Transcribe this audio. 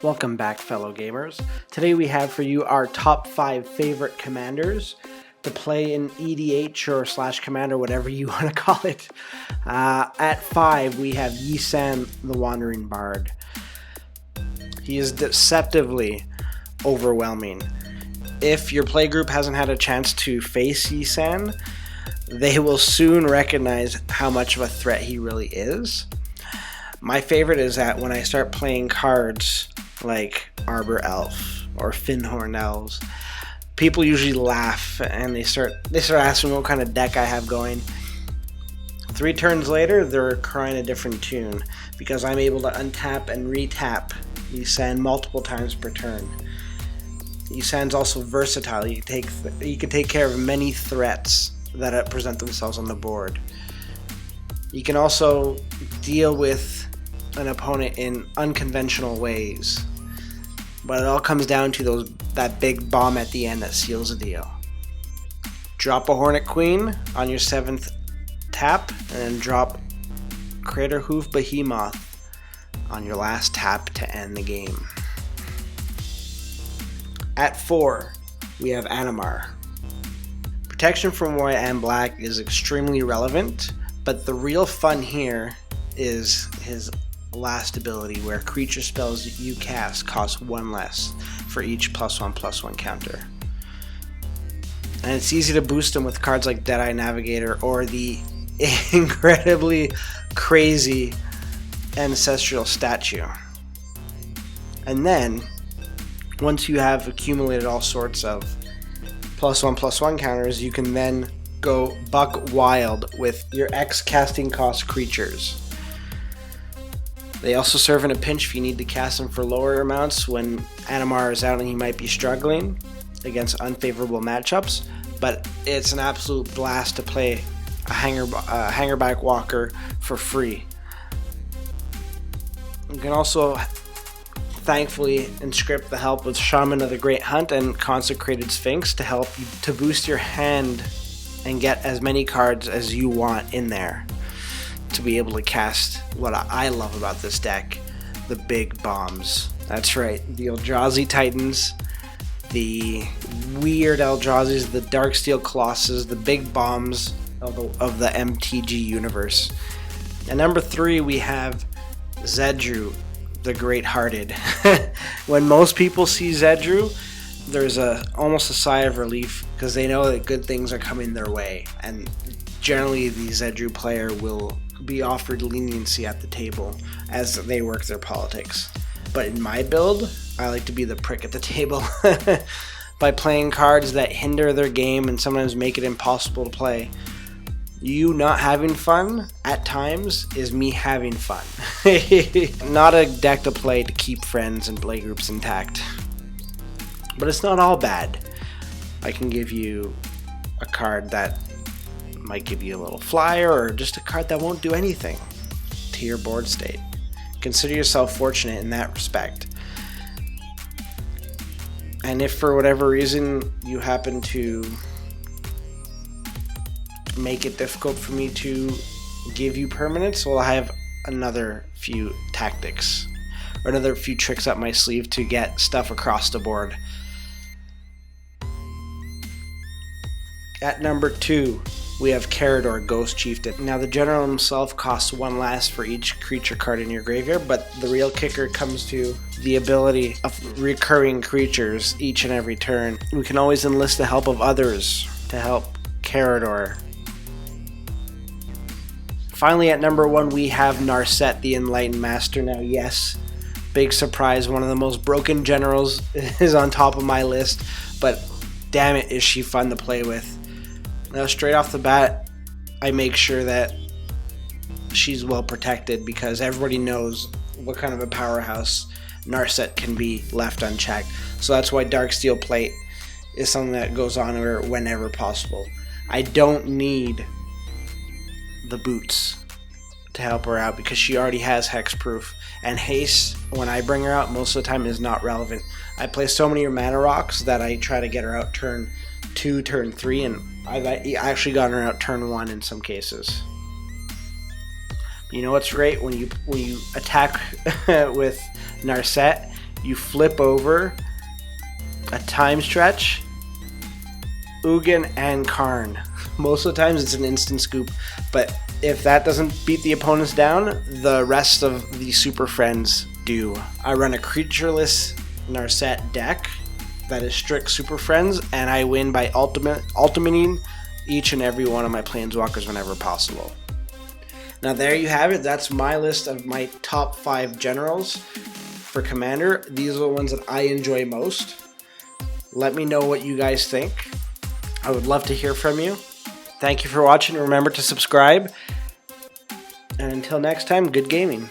Welcome back, fellow gamers. Today we have for you our top 5 favorite commanders to play in EDH or / commander, whatever you want to call it. At 5 we have Yi-San, the Wandering Bard. He is deceptively overwhelming. If your playgroup hasn't had a chance to face Yi-San, they will soon recognize how much of a threat he really is. My favorite is that when I start playing cards like Arbor Elf or Finhorn Elves, people usually laugh and they start asking what kind of deck I have going. 3 turns later, they're crying a different tune because I'm able to untap and retap Yi-San multiple times per turn. Yi-San's also versatile. You can take care of many threats that present themselves on the board. You can also deal with an opponent in unconventional ways, but it all comes down to that big bomb at the end that seals the deal. Drop a Hornet Queen on your 7th tap, and then drop Crater Hoof Behemoth on your last tap to end the game. At 4, we have Animar. Protection from white and black is extremely relevant, but the real fun here is his last ability, where creature spells you cast cost 1 less for each +1/+1 counter. And it's easy to boost him with cards like Deadeye Navigator or the incredibly crazy Ancestral Statue. And then, once you have accumulated all sorts of +1/+1 counters, you can then go buck wild with your X casting cost creatures. They also serve in a pinch if you need to cast them for lower amounts when Animar is out and he might be struggling against unfavorable matchups, but it's an absolute blast to play a Hangerback Walker for free. You can also thankfully inscript the help with Shaman of the Great Hunt and Consecrated Sphinx to help you to boost your hand and get as many cards as you want in there to be able to cast what I love about this deck, the big bombs. That's right, the Eldrazi Titans, the weird Eldrazi's, the Darksteel Colossus, the big bombs of the MTG universe. At number 3 we have Zhi Zhu, the Great-Hearted. When most people see Zhi Zhu, there's almost a sigh of relief because they know that good things are coming their way, and generally the Zhi Zhu player will be offered leniency at the table as they work their politics. But in my build, I like to be the prick at the table by playing cards that hinder their game and sometimes make it impossible to play. You not having fun at times is me having fun. Not a deck to play to keep friends and play groups intact. But it's not all bad. I can give you a card that might give you a little flyer, or just a card that won't do anything to your board state. Consider yourself fortunate in that respect. And if for whatever reason you happen to make it difficult for me to give you permanence, well, I have another few tactics or another few tricks up my sleeve to get stuff across the board. At number 2 we have Carador, Ghost Chieftain. Now the general himself costs 1 less for each creature card in your graveyard, but the real kicker comes to the ability of recurring creatures each and every turn. We can always enlist the help of others to help Carador. Finally, at number 1 we have Gnarset, the Enlightened Master. Now yes, big surprise, one of the most broken generals is on top of my list, but damn it is she fun to play with. Now straight off the bat, I make sure that she's well protected because everybody knows what kind of a powerhouse Gnarset can be left unchecked. So that's why Darksteel Plate is something that goes on her whenever possible. I don't need the boots to help her out because she already has hexproof, and haste when I bring her out most of the time is not relevant. I play so many mana rocks that I try to get her out turn 2, turn 3, and I've actually gotten her out turn 1 in some cases. You know what's great? When you attack with Gnarset, you flip over a Time Stretch, Ugin, and Karn. Most of the times it's an instant scoop, but if that doesn't beat the opponents down, the rest of the Super Friends do. I run a creatureless Gnarset deck that is strict Super Friends, and I win by ultimating each and every one of my Planeswalkers whenever possible. Now there you have it. That's my list of my top 5 generals for Commander. These are the ones that I enjoy most. Let me know what you guys think. I would love to hear from you. Thank you for watching. Remember to subscribe. And until next time, good gaming.